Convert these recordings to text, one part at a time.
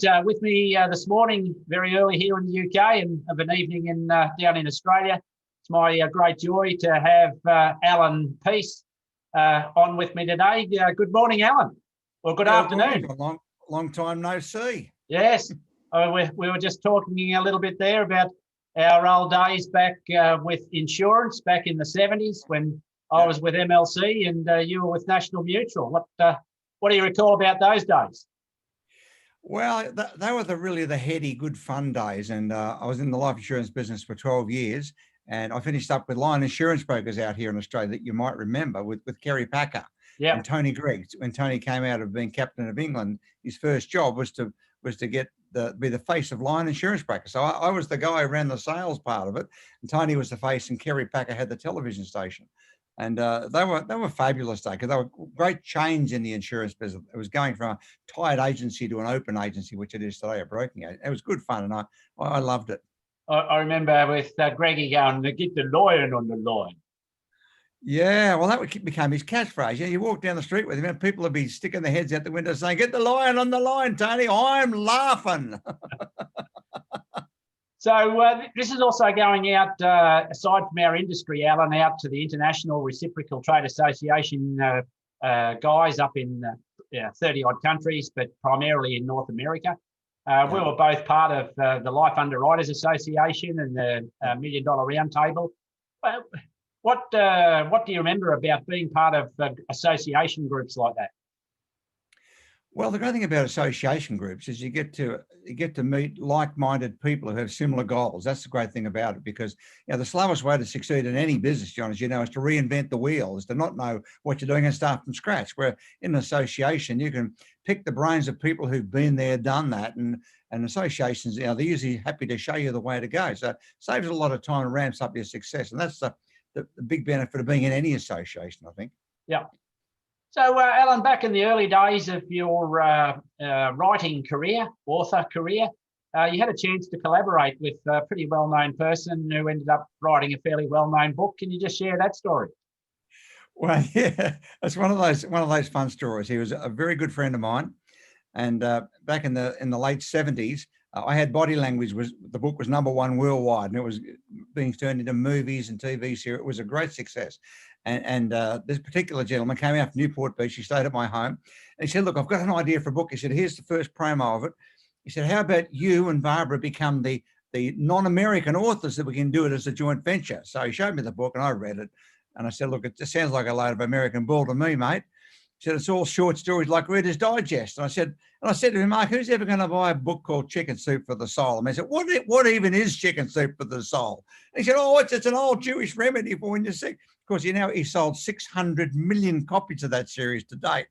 right, with me this morning, very early here in the UK and of an evening in down in Australia. It's my great joy to have Allan Pease on with me today. Good morning, Allan. Well, good afternoon. Long time no see. Yes, we were just talking a little bit there about our old days back with insurance back in the 70s when I was with MLC and you were with National Mutual. What do you recall about those days? Well, they were really the heady, good fun days. And I was in the life insurance business for 12 years. And I finished up with Lion Insurance Brokers out here in Australia that you might remember with Kerry Packer and Tony Gregg. When Tony came out of being captain of England, his first job was to get be the face of Lion Insurance Brokers. So I was the guy who ran the sales part of it, and Tony was the face, and Kerry Packer had the television station. And they were fabulous days because they were great change in the insurance business. It was going from a tied agency to an open agency, which it is today, a broking agent. It was good fun, and I loved it. I remember with Greggy going, "Get the lion on the line." Yeah, well, that became his catchphrase. You walk down the street with him, and people would be sticking their heads out the window saying, "Get the lion on the line, Tony. I'm laughing." So this is also going out, aside from our industry, Allan, out to the International Reciprocal Trade Association guys up in 30-odd countries, but primarily in North America. We were both part of the Life Underwriters Association and the $1 Million Roundtable. What do you remember about being part of association groups like that? Well, the great thing about association groups is you get to meet like-minded people who have similar goals. That's the great thing about it, because the slowest way to succeed in any business, John, as you know, is to reinvent the wheel, is to not know what you're doing and start from scratch. Where in an association, you can pick the brains of people who've been there, done that, and associations, they're usually happy to show you the way to go. So it saves a lot of time and ramps up your success, and that's the big benefit of being in any association, I think. Yeah. So, Allan, back in the early days of your writing career, author career, you had a chance to collaborate with a pretty well-known person who ended up writing a fairly well-known book. Can you just share that story? Well, yeah, it's one of those fun stories. He was a very good friend of mine, and back in the late 70s, I Had Body Language. The book was #1 worldwide, and it was being turned into movies and TV series. It was a great success. And this particular gentleman came out from Newport Beach. He stayed at my home, and he said, "Look, I've got an idea for a book." He said, "Here's the first promo of it." He said, "How about you and Barbara become the non-American authors, that we can do it as a joint venture?" So he showed me the book, and I read it, and I said, "Look, it just sounds like a load of American bull to me, mate." He said, "It's all short stories like Reader's Digest." And I said to him, "Mark, who's ever going to buy a book called Chicken Soup for the Soul?" And I said, what even is chicken soup for the soul?" And he said, "Oh, it's an old Jewish remedy for when you're sick." Of course, he sold 600 million copies of that series to date.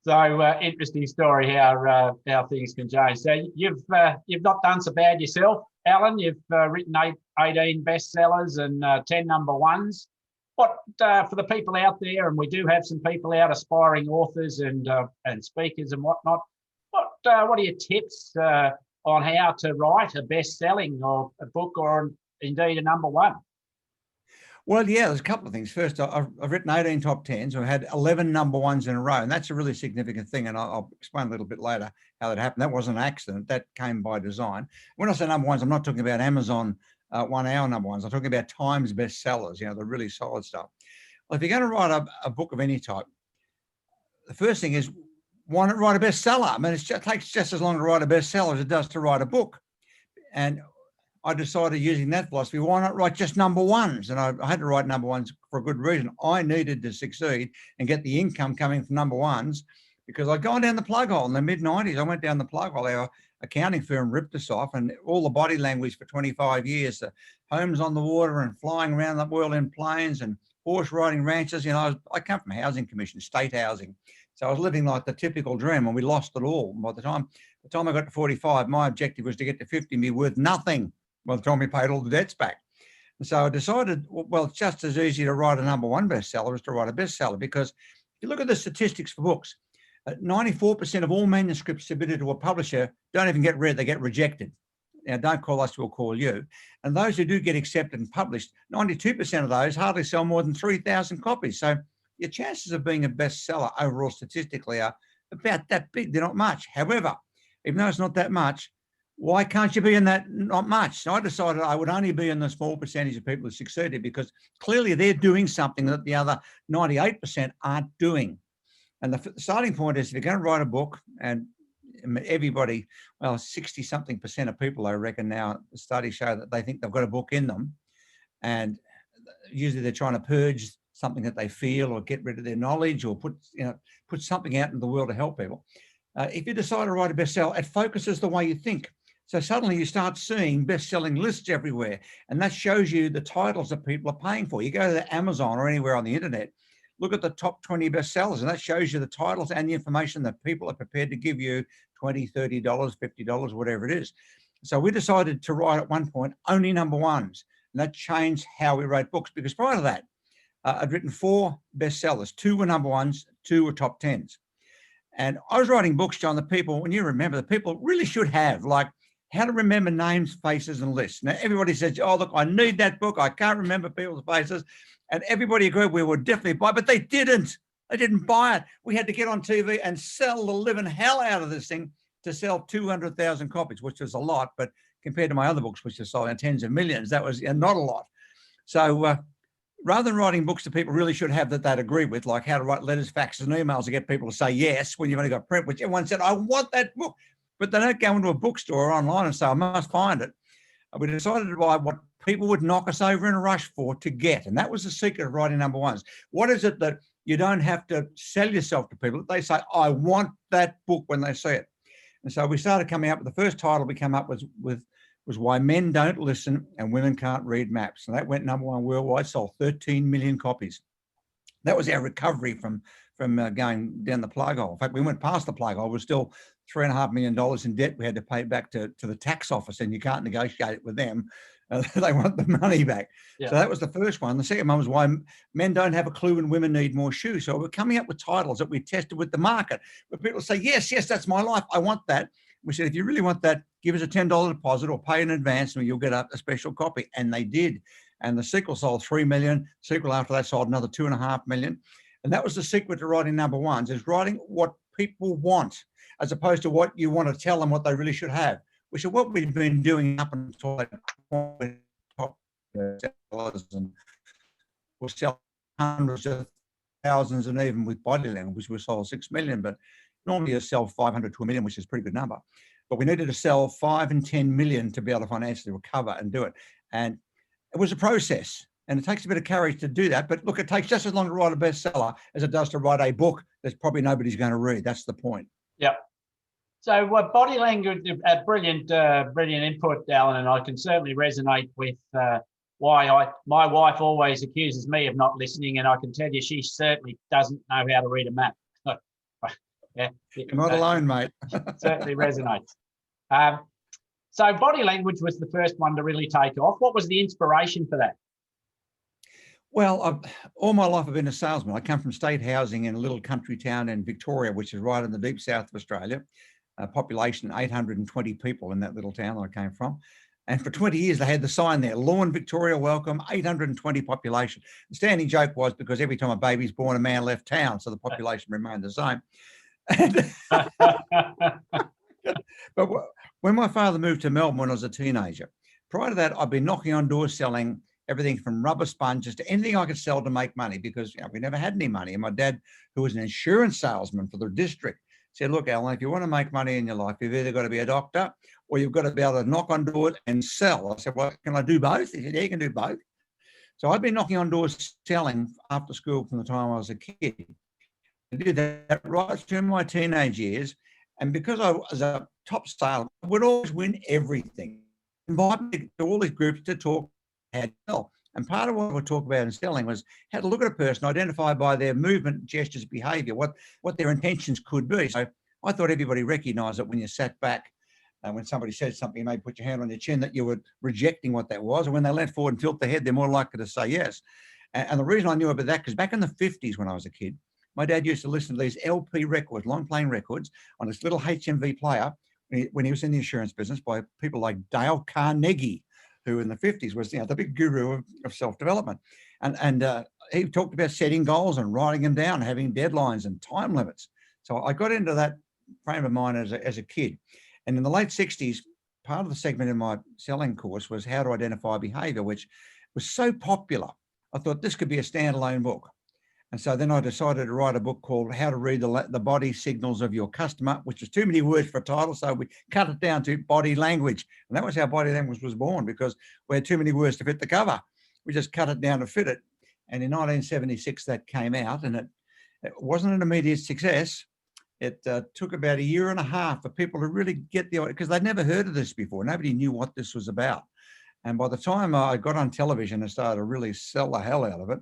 So interesting story how things can change. So you've not done so bad yourself, Allan. You've written 18 bestsellers and 10 #1s. What for the people out there, and we do have some people out, aspiring authors and speakers and whatnot. What are your tips on how to write a best-selling or a book, or indeed a #1? Well, yeah, there's a couple of things. First, I've written 18 top 10s. I've had 11 #1s in a row, and that's a really significant thing. And I'll explain a little bit later how that happened. That wasn't an accident. That came by design. When I say #1s, I'm not talking about Amazon 1 hour #1s. I'm talking about Times bestsellers, the really solid stuff. Well, if you're going to write a book of any type, the first thing is, why not write a bestseller? I mean, it takes just as long to write a bestseller as it does to write a book. And I decided, using that philosophy, why not write just #1s? And I had to write #1s for a good reason. I needed to succeed and get the income coming from #1s, because I'd gone down the plug hole in the mid-90s. I went down the plug hole. Our accounting firm ripped us off, and all the body language for 25 years, the homes on the water and flying around the world in planes and horse riding ranches. I come from housing commission, state housing. So I was living like the typical dream, and we lost it all. By the time I got to 45, my objective was to get to 50 and be worth nothing by the time we paid all the debts back. And so I decided, well, it's just as easy to write a #1 bestseller as to write a bestseller, because if you look at the statistics for books, 94% of all manuscripts submitted to a publisher don't even get read, they get rejected. Now, don't call us, we'll call you. And those who do get accepted and published, 92% of those hardly sell more than 3,000 copies. So your chances of being a bestseller overall statistically are about that big. They're not much. However, even though it's not that much, why can't you be in that not much? So I decided I would only be in the small percentage of people who succeeded, because clearly they're doing something that the other 98% aren't doing. And the starting point is, if you're going to write a book, and everybody, well, 60-something% of people, I reckon now, studies show that they think they've got a book in them. And usually they're trying to purge something that they feel, or get rid of their knowledge, or put something out in the world to help people. If you decide to write a bestseller, it focuses the way you think. So suddenly you start seeing best-selling lists everywhere, and that shows you the titles that people are paying for. You go to Amazon or anywhere on the internet, look at the top 20 bestsellers, and that shows you the titles and the information that people are prepared to give you, $20, $30, $50, whatever it is. So we decided to write at one point only number ones, and that changed how we wrote books, because prior to that, I'd written 4 bestsellers. 2 were number ones, 2 were top 10s. And I was writing books, John, the people, when you remember, the people really should have, like, how to remember names, faces, and lists. Now, everybody says, oh, look, I need that book. I can't remember people's faces. And everybody agreed we would definitely buy it, but they didn't. They didn't buy it. We had to get on TV and sell the living hell out of this thing to sell 200,000 copies, which was a lot, but compared to my other books, which are sold in tens of millions, that was not a lot. So rather than writing books that people really should have that they'd agree with, like how to write letters, faxes, and emails to get people to say yes when you've only got print, which everyone said, I want that book. But they don't go into a bookstore or online and say, I must find it. We decided to buy what people would knock us over in a rush for to get. And that was the secret of writing number ones. What is it that you don't have to sell yourself to people? They say, I want that book when they see it. And so we started coming up with, the first title we came up with was Why Men Don't Listen and Women Can't Read Maps. And that went number one worldwide, sold 13 million copies. That was our recovery from going down the plug hole. In fact, we went past the plug hole. We're still $3.5 million in debt. We had to pay back to the tax office, and you can't negotiate it with them. They want the money back. Yeah. So that was the first one. The second one was Why Men Don't Have a Clue and Women Need More Shoes. So we're coming up with titles that we tested with the market, where people say, yes, that's my life. I want that. We said, if you really want that, give us a $10 deposit or pay in advance and you'll get a special copy. And they did. And the sequel sold 3 million. The sequel after that sold another 2.5 million. And that was the secret to writing number ones, is writing what people want, as opposed to what you want to tell them what they really should have, which is what we've been doing up until that point. Top sellers, and we'll sell hundreds of thousands, and even with body language, we sold 6 million, but normally you sell 500 to 1 million, which is a pretty good number. But we needed to sell 5 and 10 million to be able to financially recover and do it. And it was a process. And it takes a bit of courage to do that. But look, it takes just as long to write a bestseller as it does to write a book that probably nobody's going to read. That's the point. Yeah. So body language, brilliant input, Allan, and I can certainly resonate with why my wife always accuses me of not listening, and I can tell you she certainly doesn't know how to read a map. Yeah, you're not alone, mate. Certainly resonates. So body language was the first one to really take off. What was the inspiration for that? Well, all my life I've been a salesman. I come from state housing in a little country town in Victoria, which is right in the deep south of Australia. Population 820 people in that little town I came from. And for 20 years, they had the sign there, Lawn Victoria Welcome, 820 population. The standing joke was because every time a baby's born, a man left town, so the population remained the same. But when my father moved to Melbourne when I was a teenager, prior to that, I'd been knocking on doors selling everything from rubber sponges to anything I could sell to make money, because we never had any money. And my dad, who was an insurance salesman for the district, said, look, Allan, if you want to make money in your life, you've either got to be a doctor or you've got to be able to knock on doors and sell. I said, well, can I do both? He said, yeah, you can do both. So I've been knocking on doors selling after school from the time I was a kid. I did that right through my teenage years. And because I was a top salesman, I would always win everything. Invite me to all these groups to talk how to sell. And part of what I would talk about in selling was how to look at a person, identify by their movement, gestures, behavior, what their intentions could be. So I thought everybody recognized that when you sat back and when somebody said something, you may put your hand on your chin, that you were rejecting what that was. And when they leant forward and tilt their head, they're more likely to say yes. And the reason I knew about that, because back in the 50s when I was a kid, my dad used to listen to these LP records, long playing records, on this little HMV player when he was in the insurance business, by people like Dale Carnegie, who in the 50s was the big guru of self-development. And he talked about setting goals and writing them down, having deadlines and time limits. So I got into that frame of mind as a kid. And in the late 60s, part of the segment in my selling course was how to identify behavior, which was so popular. I thought this could be a standalone book. And so then I decided to write a book called How to Read the Body Signals of Your Customer, which was too many words for a title. So we cut it down to body language. And that was how body language was born, because we had too many words to fit the cover. We just cut it down to fit it. And in 1976, that came out, and it wasn't an immediate success. It took about a year and a half for people to really get the idea, because they'd never heard of this before. Nobody knew what this was about. And by the time I got on television and started to really sell the hell out of it,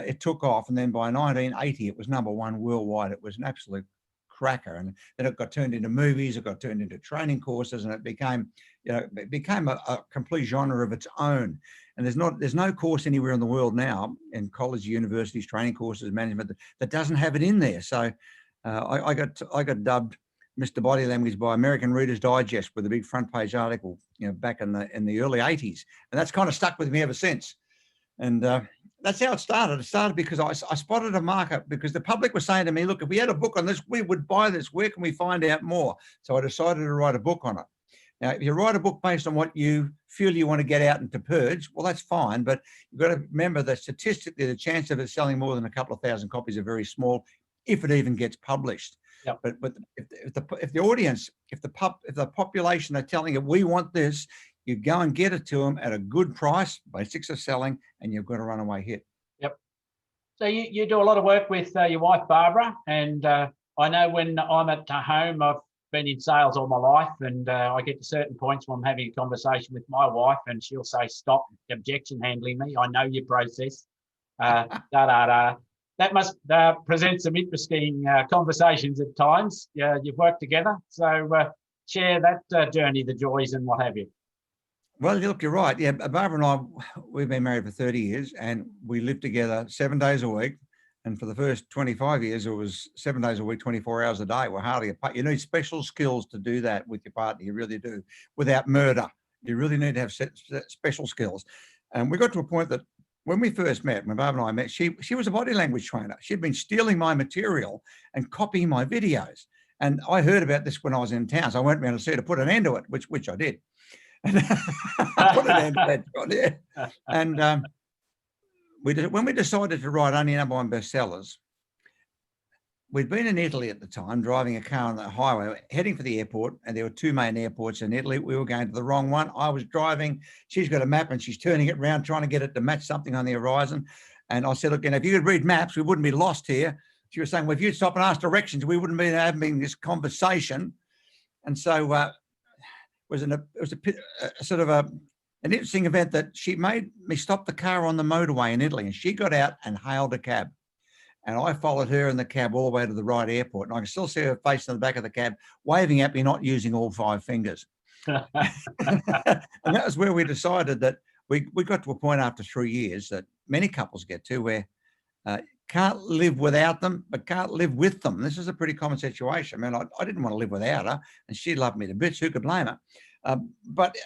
it took off. And then by 1980, it was #1 worldwide. It was an absolute cracker. And then it got turned into movies, it got turned into training courses, and it became, a complete genre of its own. And there's no course anywhere in the world now, in college, universities, training courses, management, that doesn't have it in there. So I got dubbed Mr. Body Language by American Reader's Digest with a big front page article, back in the early 80s. And that's kind of stuck with me ever since. And that's how it started. It started because I spotted a market, because the public was saying to me, look, if we had a book on this, we would buy this. Where can we find out more? So I decided to write a book on it. Now, if you write a book based on what you feel you want to get out and to purge, well, that's fine. But you've got to remember that statistically, the chance of it selling more than a couple of thousand copies are very small, if it even gets published. Yep. But if the audience, if the population are telling you, we want this, you go and get it to them at a good price, basics of selling, and you've got a runaway hit. Yep. So you do a lot of work with your wife, Barbara, and I know when I'm at home, I've been in sales all my life, and I get to certain points when I'm having a conversation with my wife, and she'll say, stop objection handling me. I know your process. That must present some interesting conversations at times. You've worked together. So share that journey, the joys and what have you. Well, look, you're right. Yeah, Barbara and I, we've been married for 30 years, and we lived together 7 days a week. And for the first 25 years, it was 7 days a week, 24 hours a day. We're hardly apart. You need special skills to do that with your partner. You really do. Without murder, you really need to have special skills. And we got to a point that when we first met, when Barbara and I met, she was a body language trainer. She'd been stealing my material and copying my videos. And I heard about this when I was in town. So I went around to see her to put an end to it, which I did. And I put an end to that. Yeah. And when we decided to write only #1 bestsellers, we'd been in Italy at the time, driving a car on the highway, heading for the airport, and there were 2 main airports in Italy. We were going to the wrong one. I was driving. She's got a map, and she's turning it around, trying to get it to match something on the horizon. And I said, look, if you could read maps, we wouldn't be lost here. She was saying, well, if you'd stop and ask directions, we wouldn't be having this conversation. And so it was a sort of an interesting event that she made me stop the car on the motorway in Italy, and she got out and hailed a cab. And I followed her in the cab all the way to the right airport. And I can still see her face in the back of the cab, waving at me, not using all 5 fingers. And that was where we decided that we got to a point after 3 years that many couples get to, where can't live without them, but can't live with them. This is a pretty common situation. I mean, I didn't want to live without her, and she loved me to bits. Who could blame her? But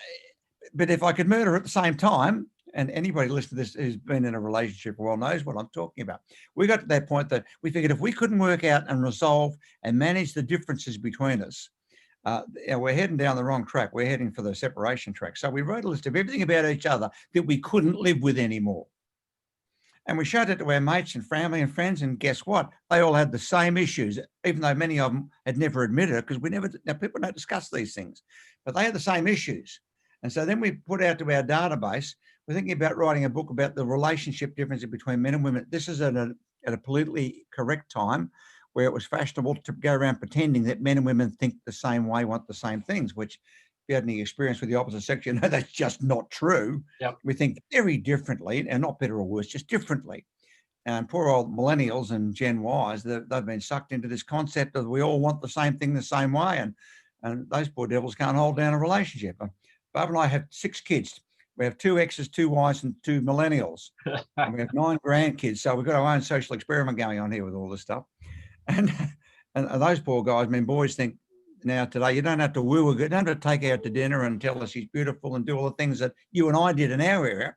if I could murder her at the same time, and anybody listening to this who's been in a relationship well knows what I'm talking about. We got to that point that we figured if we couldn't work out and resolve and manage the differences between us, we're heading down the wrong track. We're heading for the separation track. So we wrote a list of everything about each other that we couldn't live with anymore. And we showed it to our mates and family and friends, and guess what? They all had the same issues, even though many of them had never admitted it, because people don't discuss these things, but they had the same issues. And so then we put out to our database, we're thinking about writing a book about the relationship differences between men and women. This is at a politically correct time where it was fashionable to go around pretending that men and women think the same way, want the same things, which if you had any experience with the opposite sex, you know that's just not true. Yep. We think very differently, and not better or worse, just differently. And poor old millennials and Gen Ys, they've been sucked into this concept of we all want the same thing the same way, and those poor devils can't hold down a relationship. Barbara and I have 6 kids. We have 2 X's, 2 Y's, and 2 millennials. And we have 9 grandkids. So we've got our own social experiment going on here with all this stuff. And those poor guys, I mean, boys think now today, you don't have to woo her, you don't have to take her out to dinner and tell her she's beautiful and do all the things that you and I did in our area.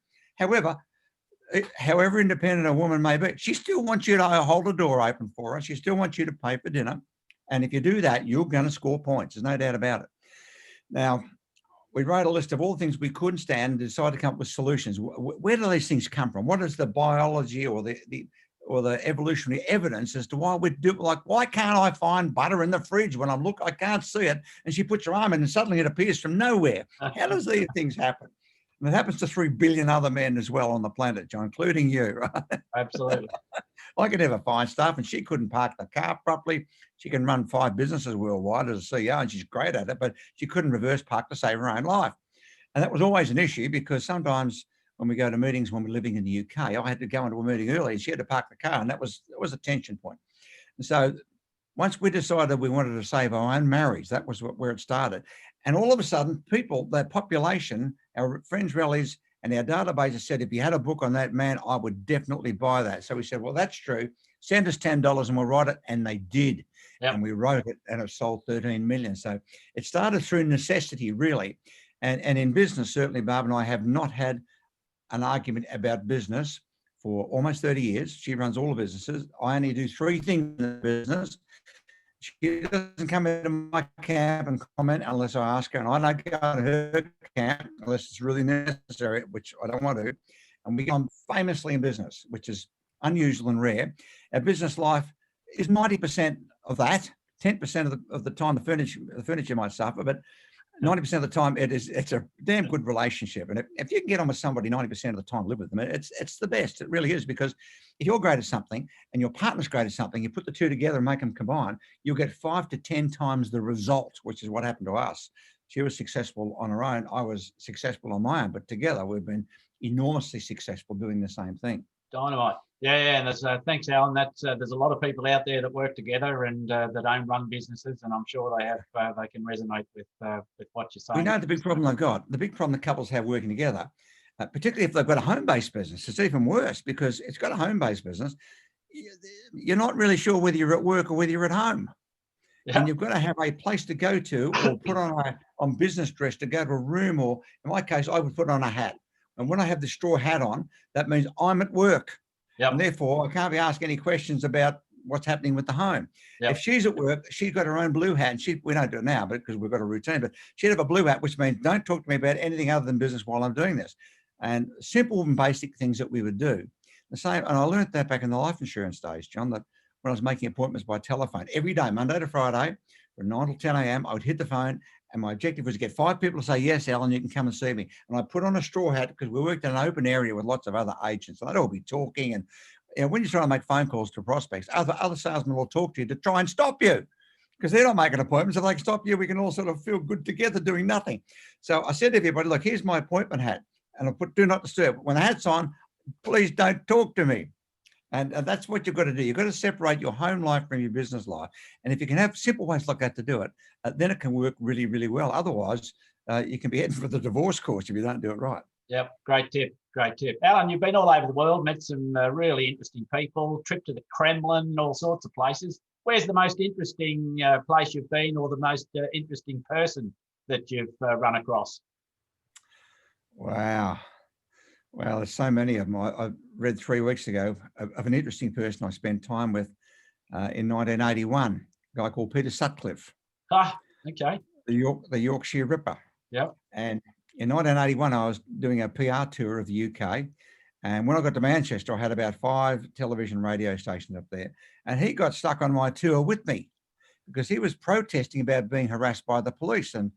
However independent a woman may be, she still wants you to hold the door open for her. She still wants you to pay for dinner. And if you do that, you're going to score points. There's no doubt about it. Now, we wrote a list of all the things we couldn't stand and decided to come up with solutions. Where do these things come from? What is the biology or the evolutionary evidence as to why we do, like, why can't I find butter in the fridge when I can't see it? And she puts her arm in and suddenly it appears from nowhere. How does these things happen? And it happens to 3 billion other men as well on the planet, John, including you, right? Absolutely. I could never find stuff, and she couldn't park the car properly. She can run 5 businesses worldwide as a CEO, and she's great at it, but she couldn't reverse park to save her own life. And that was always an issue because sometimes when we go to meetings when we're living in the UK, I had to go into a meeting early and she had to park the car, and that was a tension point. And so once we decided we wanted to save our own marriage, that was where it started. And all of a sudden, people, the population, our friends' rallies, and our databases said, if you had a book on that man, I would definitely buy that. So we said, well, that's true. Send us $10 and we'll write it. And they did. Yep. And we wrote it and it sold 13 million. So it started through necessity, really. And in business, certainly, Barb and I have not had an argument about business for almost 30 years. She runs all the businesses. I only do 3 things in the business. She doesn't come into my camp and comment unless I ask her, and I don't go to her camp unless it's really necessary, which I don't want to. And we get on famously in business, which is unusual and rare. Our business life is 90% of that. 10% of the time the furniture might suffer, but 90% of the time it's a damn good relationship. And if you can get on with somebody 90% of the time, live with them, it's the best. It really is, because if you're great at something and your partner's great at something, you put the two together and make them combine, you'll get 5 to 10 times the result, which is what happened to us. She was successful on her own. I was successful on my own, but together we've been enormously successful doing the same thing. Dynamite. Yeah. And that's, thanks, Alan. That's there's a lot of people out there that work together and that own run businesses, and I'm sure they can resonate with what you're saying. We know the big problem they've got. The big problem the couples have working together, particularly if they've got a home-based business, it's even worse because it's got a home-based business. You're not really sure whether you're at work or whether you're at home. Yeah. And you've got to have a place to go to, or put on business dress to go to a room, or in my case, I would put on a hat. And when I have the straw hat on, that means I'm at work. Yep. And therefore, I can't be asked any questions about what's happening with the home. Yep. If she's at work, she's got her own blue hat, and we don't do it now, but because we've got a routine, but she'd have a blue hat, which means don't talk to me about anything other than business while I'm doing this. And simple and basic things that we would do. The same, and I learned that back in the life insurance days, John, that when I was making appointments by telephone, every day, Monday to Friday, from 9 till 10 a.m., I would hit the phone, and my objective was to get 5 people to say, yes, Alan, you can come and see me. And I put on a straw hat because we worked in an open area with lots of other agents, and they'd all be talking. And when you're trying to make phone calls to prospects, other salesmen will talk to you to try and stop you because they're not making appointments. If they can stop you, we can all sort of feel good together doing nothing. So I said to everybody, look, here's my appointment hat. And I put do not disturb. When the hat's on, please don't talk to me. And that's what you've got to do. You've got to separate your home life from your business life. And if you can have simple ways like that to do it, then it can work really, really well. Otherwise, you can be heading for the divorce course if you don't do it right. Yep, great tip, great tip. Alan, you've been all over the world, met some really interesting people, trip to the Kremlin, all sorts of places. Where's the most interesting place you've been, or the most interesting person that you've run across? Wow. Well, there's so many of them. I read 3 weeks ago of an interesting person I spent time with in 1981, a guy called Peter Sutcliffe. Ah, okay. The Yorkshire Ripper. Yep. And in 1981, I was doing a PR tour of the UK. And when I got to Manchester, I had about 5 television radio stations up there. And he got stuck on my tour with me because he was protesting about being harassed by the police. And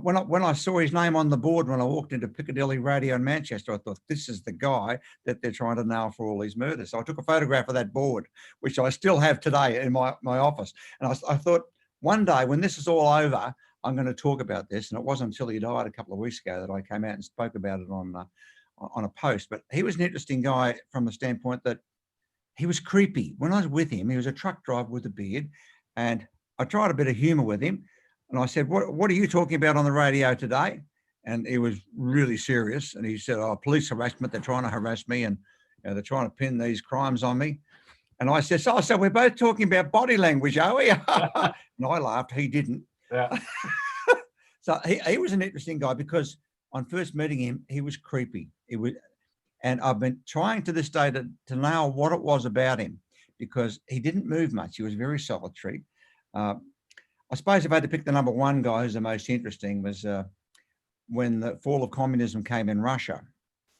when I saw his name on the board, when I walked into Piccadilly Radio in Manchester, I thought, this is the guy that they're trying to nail for all these murders. So I took a photograph of that board, which I still have today in my office. And I thought, one day when this is all over, I'm going to talk about this. And it wasn't until he died a couple of weeks ago that I came out and spoke about it on a post. But he was an interesting guy from the standpoint that he was creepy. When I was with him, he was a truck driver with a beard. And I tried a bit of humor with him. And I said, what are you talking about on the radio today? And he was really serious. And he said, police harassment. They're trying to harass me, and they're trying to pin these crimes on me. And I said, so we're both talking about body language, are we? And I laughed. He didn't. Yeah. So he was an interesting guy because on first meeting him, he was creepy. And I've been trying to this day to nail what it was about him, because he didn't move much. He was very solitary. I suppose if I had to pick the number one guy who's the most interesting was when the fall of communism came in Russia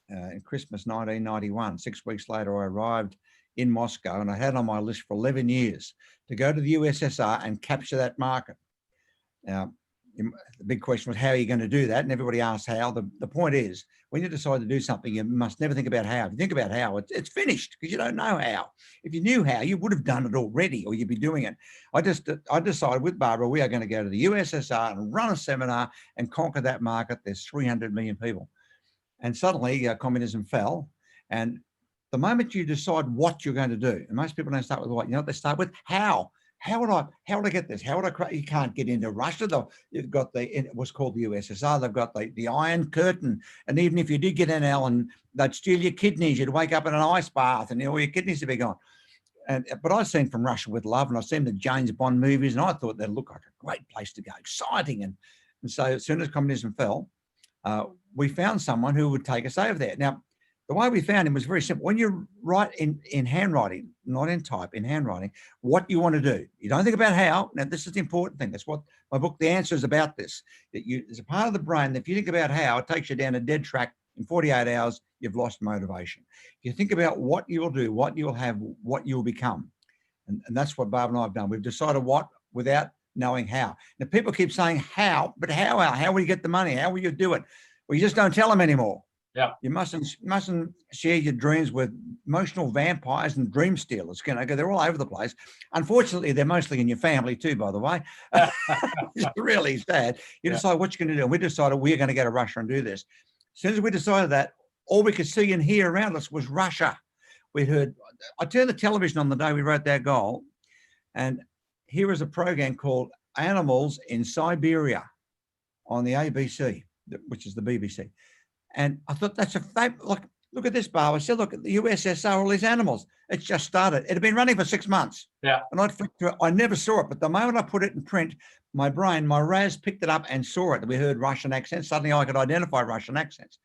in Christmas 1991. 6 weeks later, I arrived in Moscow, and I had on my list for 11 years to go to the USSR and capture that market. Now, the big question was, how are you going to do that? And everybody asks how. The point is, when you decide to do something, you must never think about how. If you think about how, it's finished, because you don't know how. If you knew how, you would have done it already, or you'd be doing it. I decided with Barbara, we are going to go to the USSR and run a seminar and conquer that market. There's 300 million people. And suddenly communism fell. And the moment you decide what you're going to do, and most people don't start with what, they start with how. How would I get this? How would I create? You can't get into Russia. You've got it was called the USSR. They've got the Iron Curtain. And even if you did get in, Allan, they'd steal your kidneys. You'd wake up in an ice bath and all your kidneys would be gone. But I've seen From Russia with Love, and I've seen the James Bond movies, and I thought they'd look like a great place to go, exciting. And so as soon as communism fell, we found someone who would take us over there. Now, the way we found him was very simple. When you write in handwriting, not in type, in handwriting, what you want to do. You don't think about how. Now, this is the important thing. That's what my book, The Answer, is about this. There's a part of the brain that if you think about how, it takes you down a dead track. In 48 hours, you've lost motivation. If you think about what you will do, what you will have, what you will become. And that's what Barb and I have done. We've decided what without knowing how. Now, people keep saying how, but how? How will you get the money? How will you do it? Well, you just don't tell them anymore. Yeah, you mustn't share your dreams with emotional vampires and dream stealers. They're all over the place. Unfortunately, they're mostly in your family too, by the way. It's really sad. You decide what you're going to do. And we decided we're going to go to Russia and do this. As soon as we decided that, all we could see and hear around us was Russia. We heard, I turned the television on the day we wrote that goal, and here is a program called Animals in Siberia on the ABC, which is the BBC. And I thought, that's a fact. Look at this, Barbara. I said, look at the USSR, all these animals. It's just started. It had been running for 6 months. Yeah. And I'd flicked through it. I never saw it. But the moment I put it in print, my brain, my RAS picked it up and saw it. We heard Russian accents. Suddenly I could identify Russian accents.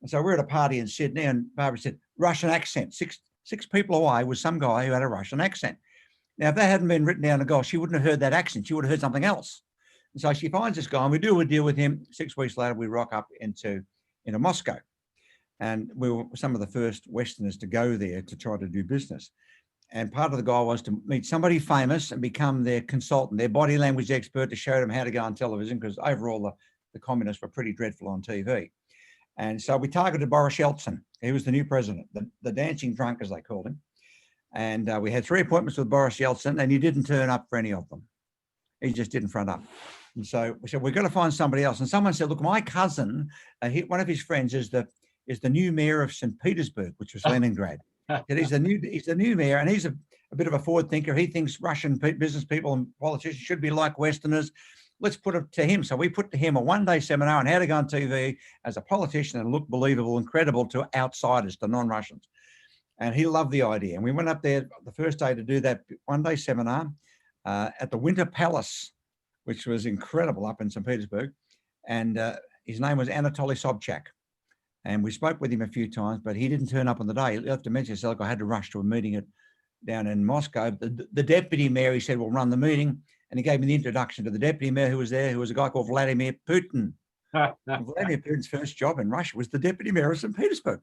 And so we're at a party in Sydney, and Barbara said, Russian accent. Six people away was some guy who had a Russian accent. Now, if that hadn't been written down the goal, she wouldn't have heard that accent. She would have heard something else. And so she finds this guy, and we do a deal with him. 6 weeks later, we rock up into Moscow. And we were some of the first Westerners to go there to try to do business. And part of the goal was to meet somebody famous and become their consultant, their body language expert, to show them how to go on television, because overall the communists were pretty dreadful on TV. And so we targeted Boris Yeltsin. He was the new president, the dancing drunk, as they called him. And we had 3 appointments with Boris Yeltsin, and he didn't turn up for any of them. He just didn't front up. And so we said, we've got to find somebody else. And someone said, look, my cousin, one of his friends is the new mayor of St. Petersburg, which was Leningrad. He's the new mayor, and he's a bit of a forward thinker. He thinks Russian business people and politicians should be like Westerners. Let's put it to him. So we put to him a one-day seminar on how to go on TV as a politician and look believable and credible to outsiders, to non-Russians. And he loved the idea. And we went up there the first day to do that one-day seminar at the Winter Palace, which was incredible up in St. Petersburg. And his name was Anatoly Sobchak. And we spoke with him a few times, but he didn't turn up on the day. You have to mention, so I had to rush to a meeting down in Moscow. The deputy mayor, he said, will run the meeting. And he gave me the introduction to the deputy mayor who was there, who was a guy called Vladimir Putin. Vladimir Putin's first job in Russia was the deputy mayor of St. Petersburg.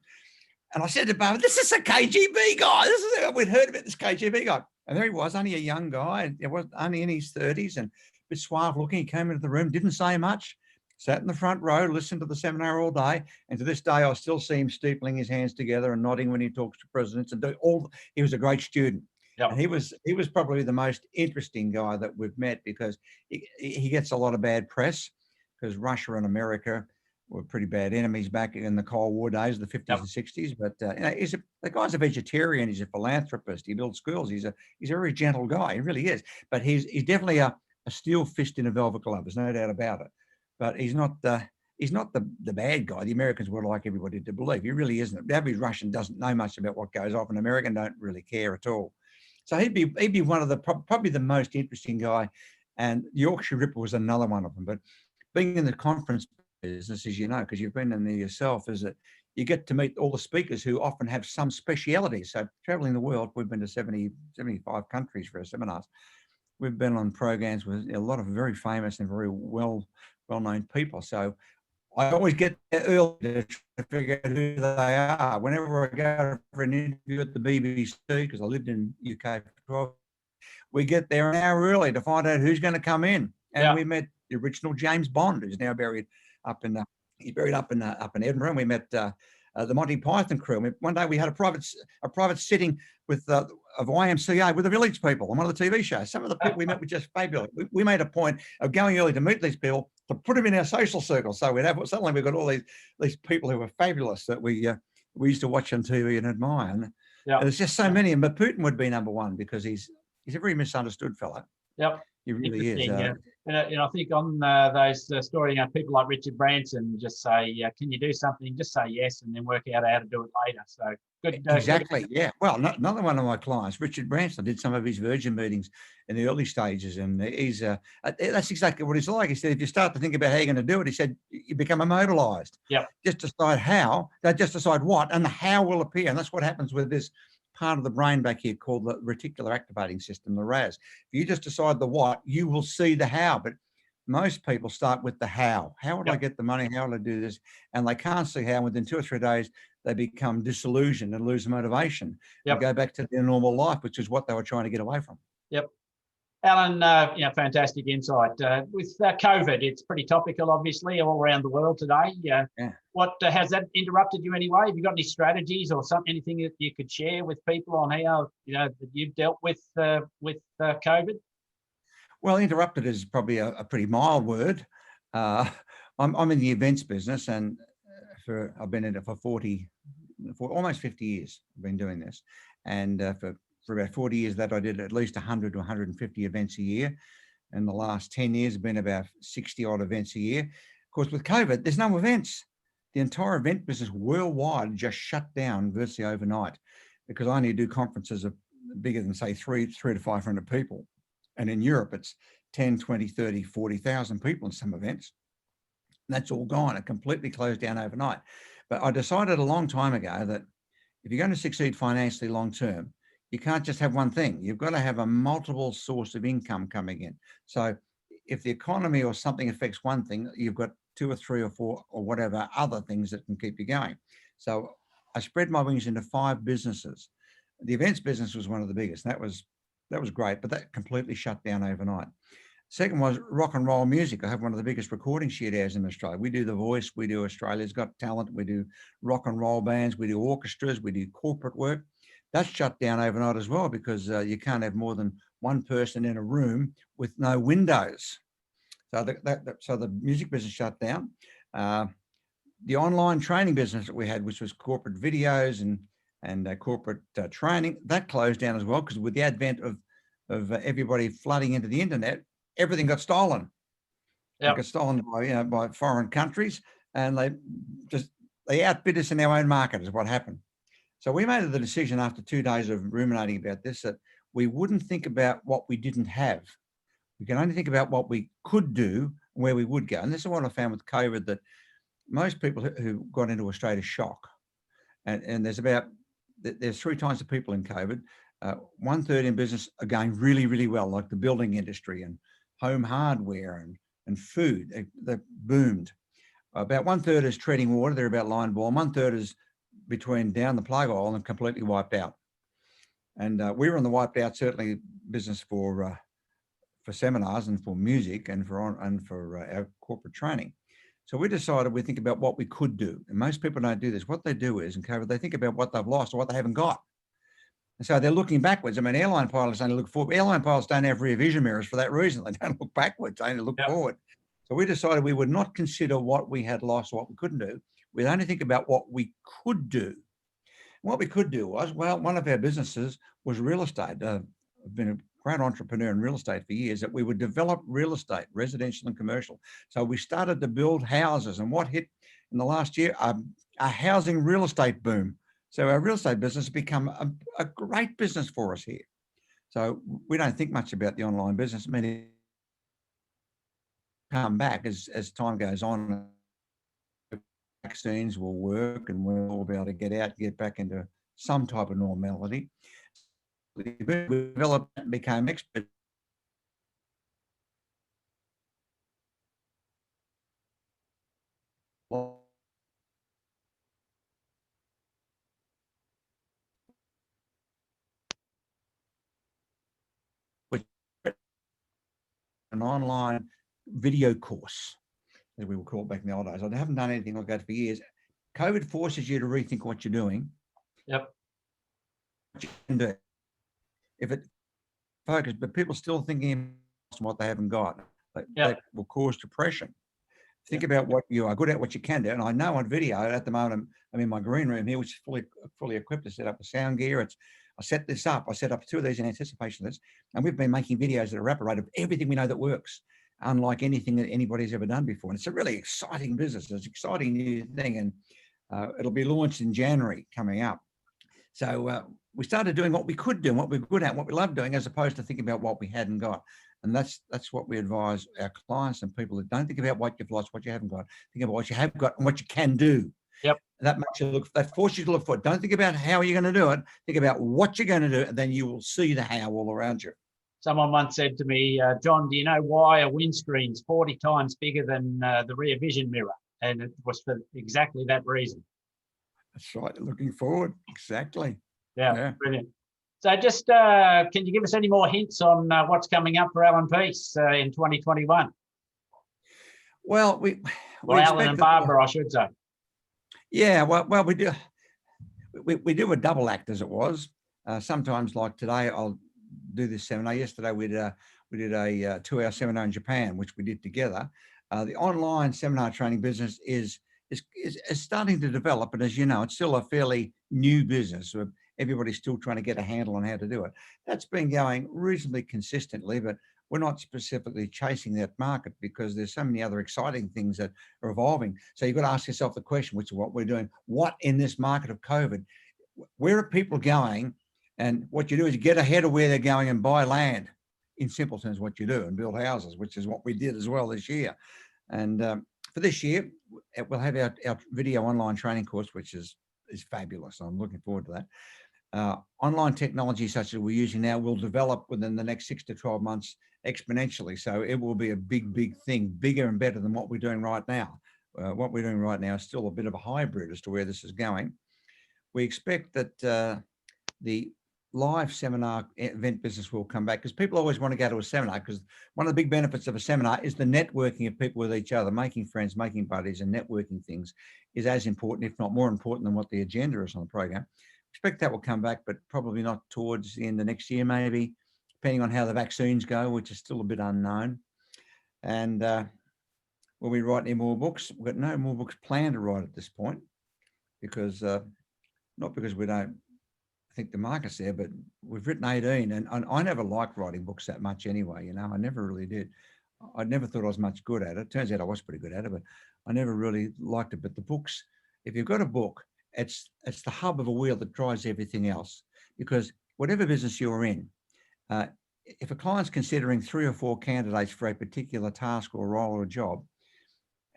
And I said to Barbara, this is a KGB guy. We'd heard about this KGB guy. And there he was, only a young guy. It was only in his 30s and a bit suave looking. He came into the room, didn't say much, sat in the front row, listened to the seminar all day. And to this day, I still see him steepling his hands together and nodding when he talks to presidents. And he was a great student. Yep. And he was probably the most interesting guy that we've met, because he gets a lot of bad press, because Russia and America were pretty bad enemies back in the Cold War days, the 50s yep. and 60s. But the guy's a vegetarian. He's a philanthropist. He builds schools. He's a very gentle guy. He really is. But he's definitely a steel fist in a velvet glove. There's no doubt about it. But he's not the bad guy the Americans would like everybody to believe. He really isn't. The average Russian doesn't know much about what goes on. An American don't really care at all. So he'd be one of probably the most interesting guy. And Yorkshire Ripper was another one of them. But being in the conference business, as you know, because you've been in there yourself, is that you get to meet all the speakers who often have some speciality. So traveling the world, we've been to 70, 75 countries for our seminars. we've been on programs with a lot of very famous and very well-known people. So I always get there early to try to figure out who they are. Whenever I go for an interview at the BBC, because I lived in UK for 12, we get there an hour early to find out who's going to come in. And we met the original James Bond, who's now buried up in Edinburgh. And we met the Monty Python crew. One day we had a private sitting with of YMCA with the Village People on one of the TV shows. Some of the people we met were just fabulous. We made a point of going early to meet these people, to put them in our social circle. So suddenly we've got all these people who were fabulous that we used to watch on TV and admire. And there's just so many. But Putin would be number one because he's a very misunderstood fellow. Yep. He really is. And I think on those stories, people like Richard Branson just say, can you do something? Just say yes, and then work out how to do it later. So good. Exactly. Yeah. Well, another one of my clients, Richard Branson, did some of his Virgin meetings in the early stages, and he's that's exactly what he's like. He said, if you start to think about how you're going to do it, he said, you become immobilized. Yeah. Just decide how. Just decide what, and the how will appear, and that's what happens with this part of the brain back here called the reticular activating system, the RAS. If you just decide the what, you will see the how. But most people start with the how. How would I get the money? How would I do this? And they can't see how. Within 2 or 3 days, they become disillusioned and lose motivation and go back to their normal life, which is what they were trying to get away from. Yep. Alan, fantastic insight. With COVID, it's pretty topical, obviously, all around the world today. What has that interrupted you anyway? Have you got any strategies or anything that you could share with people on how that you've dealt with COVID? Well, interrupted is probably a pretty mild word. I'm in the events business, and I've been in it for almost 50 years. I've been doing this, and for about 40 years that I did at least 100 to 150 events a year. And the last 10 years have been about 60 odd events a year. Of course, with COVID, there's no events. The entire event business worldwide just shut down virtually overnight, because I only do conferences of bigger than, say, 300 to 500 people. And in Europe, it's 10, 20, 30, 40,000 people in some events. And that's all gone. It completely closed down overnight. But I decided a long time ago that if you're going to succeed financially long term, you can't just have one thing. You've got to have a multiple source of income coming in. So if the economy or something affects one thing, you've got 2 or 3 or 4 or whatever other things that can keep you going. So I spread my wings into 5 businesses. The events business was one of the biggest. That was great, but that completely shut down overnight. Second was rock and roll music. I have one of the biggest recording studios in Australia. We do The Voice, we do Australia's Got Talent, we do rock and roll bands, we do orchestras, we do corporate work. That's shut down overnight as well, because you can't have more than one person in a room with no windows. So so the music business shut down. The online training business that we had, which was corporate videos and corporate training, that closed down as well, because with the advent of everybody flooding into the internet, everything got stolen. It got stolen by foreign countries, and they outbid us in our own market is what happened. So we made the decision after 2 days of ruminating about this that we wouldn't think about what we didn't have. We can only think about what we could do and where we would go. And this is what I found with COVID, that most people who got into a state of shock, and there's 3 types of people in COVID. 1/3 in business are going really, really well, like the building industry and home hardware and food. They boomed. About 1/3 is treading water. They're about line ball. 1/3 is between down the plug hole and completely wiped out. And we were in the wiped out, certainly business for seminars and for music and for our corporate training. So we decided we think about what we could do. And most people don't do this. What they do is in COVID, they think about what they've lost or what they haven't got. And so they're looking backwards. I mean, airline pilots only look forward. Airline pilots don't have rear vision mirrors for that reason. They don't look backwards. They only look forward. So we decided we would not consider what we had lost or what we couldn't do. We'd only think about what we could do. And what we could do was, well, one of our businesses was real estate. I've been a great entrepreneur in real estate for years, that we would develop real estate, residential and commercial. So we started to build houses, and what hit in the last year, a housing real estate boom. So our real estate business has become a great business for us here. So we don't think much about the online business. I mean, it come back as time goes on. Vaccines will work and we'll all be able to get back into some type of normality. We developed and became expert an online video course, as we would call it back in the old days. I haven't done anything like that for years. COVID forces you to rethink what you're doing. Yep. What you can do. If it focus, but people still thinking what they haven't got, that will cause depression. Think about what you are good at, what you can do. And I know on video at the moment, I'm in my green room here, which is fully equipped to set up the sound gear. I set this up. I set up 2 of these in anticipation of this, and we've been making videos at a rapid rate of everything we know that works, unlike anything that anybody's ever done before. And it's a really exciting business. It's an exciting new thing, and it'll be launched in January coming up. So we started doing what we could do, and what we're good at, what we love doing, as opposed to thinking about what we hadn't got. And that's what we advise our clients and people that don't think about what you've lost, what you haven't got. Think about what you have got and what you can do. Yep. That makes you look. That forces you to look for it. Don't think about how you're going to do it. Think about what you're going to do, and then you will see the how all around you. Someone once said to me, John, do you know why a windscreen's 40 times bigger than the rear vision mirror? And it was for exactly that reason. That's right. Looking forward. Exactly. Yeah. Brilliant. So just, can you give us any more hints on what's coming up for Allan Pease in 2021? Well, we Allan and Barbara, I should say. Yeah, well, we do. We do a double act, as it was. Sometimes, like today, I'll do this seminar. Yesterday, we did a 2-hour seminar in Japan, which we did together. The online seminar training business is starting to develop, but as you know, it's still a fairly new business. So everybody's still trying to get a handle on how to do it. That's been going reasonably consistently, but we're not specifically chasing that market because there's so many other exciting things that are evolving. So you've got to ask yourself the question, which is what we're doing. What in this market of COVID, where are people going? And what you do is you get ahead of where they're going and buy land, in simple terms, what you do, and build houses, which is what we did as well this year. And for this year, we'll have our video online training course, which is fabulous. I'm looking forward to that. Online technology such as we're using now will develop within the next 6 to 12 months exponentially. So it will be a big thing, bigger and better than what we're doing right now. What we're doing right now is still a bit of a hybrid as to where this is going. We expect that the live seminar event business will come back because people always want to go to a seminar, because one of the big benefits of a seminar is the networking of people with each other, making friends, making buddies, and networking things is as important, if not more important, than what the agenda is on the program. Expect that will come back, but probably not towards the end of next year, maybe, depending on how the vaccines go, which is still a bit unknown. And will we write any more books? We've got no more books planned to write at this point, because not because we don't think the market's there, but we've written 18, and I never liked writing books that much anyway. You know, I never really did. I never thought I was much good at it. Turns out I was pretty good at it, but I never really liked it. But the books, if you've got a book, it's the hub of a wheel that drives everything else. Because whatever business you're in, if a client's considering 3 or 4 candidates for a particular task or role or job,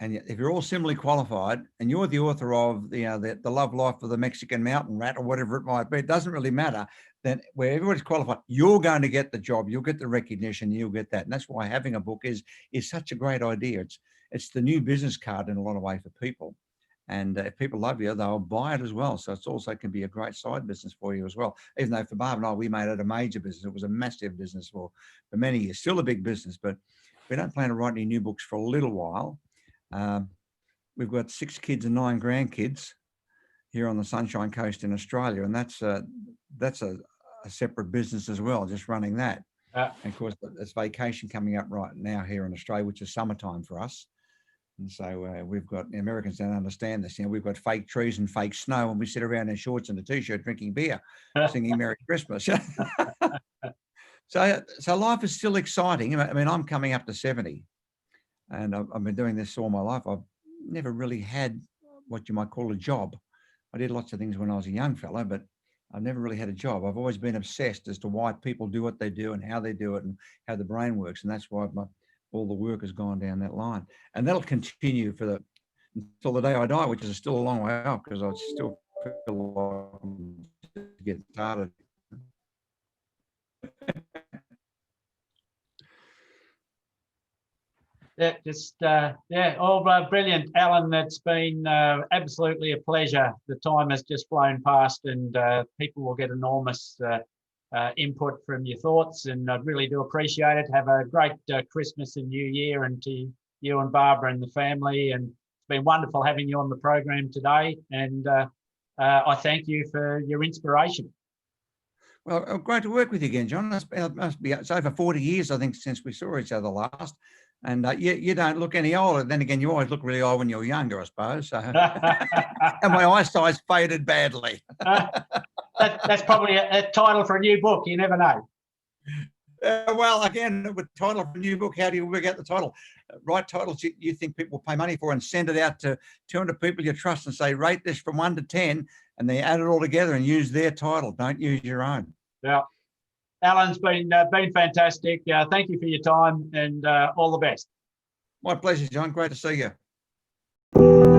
and if you're all similarly qualified and you're the author of the Love Life of the Mexican Mountain Rat or whatever it might be, it doesn't really matter. Then where everybody's qualified, you're going to get the job, you'll get the recognition, you'll get that. And that's why having a book is such a great idea. It's the new business card in a lot of ways for people. And if people love you, they'll buy it as well. So it's also can be a great side business for you as well. Even though for Barb and I, we made it a major business. It was a massive business for many years, still a big business, but we don't plan to write any new books for a little while. We've got 6 kids and 9 grandkids here on the Sunshine Coast in Australia, and that's a separate business as well, just running that. And of course, there's vacation coming up right now here in Australia, which is summertime for us. And so we've got, the Americans don't understand this. You know, we've got fake trees and fake snow, and we sit around in shorts and a t-shirt drinking beer, singing Merry Christmas. So life is still exciting. I mean, I'm coming up to 70. And I've been doing this all my life. I've never really had what you might call a job. I did lots of things when I was a young fella, but I've never really had a job. I've always been obsessed as to why people do what they do and how they do it and how the brain works. And that's why all the work has gone down that line. And that'll continue until the day I die, which is still a long way off, because I still feel like to get started. Brilliant, Allan. It's been absolutely a pleasure. The time has just flown past, and people will get enormous input from your thoughts, and I really do appreciate it. Have a great Christmas and New Year, and to you and Barbara and the family. And it's been wonderful having you on the program today. And I thank you for your inspiration. Well, great to work with you again, John. It's over 40 years, I think, since we saw each other last. And you don't look any older. Then again, you always look really old when you're younger, I suppose. So. And my eyesight's faded badly. That's probably a title for a new book. You never know. Well, again, with the title of a new book, how do you work out the title? Write titles you think people will pay money for and send it out to 200 people you trust and say, rate this from 1 to 10, and they add it all together and use their title. Don't use your own. Yeah. Allan's been fantastic. Thank you for your time, and all the best. My pleasure, John. Great to see you.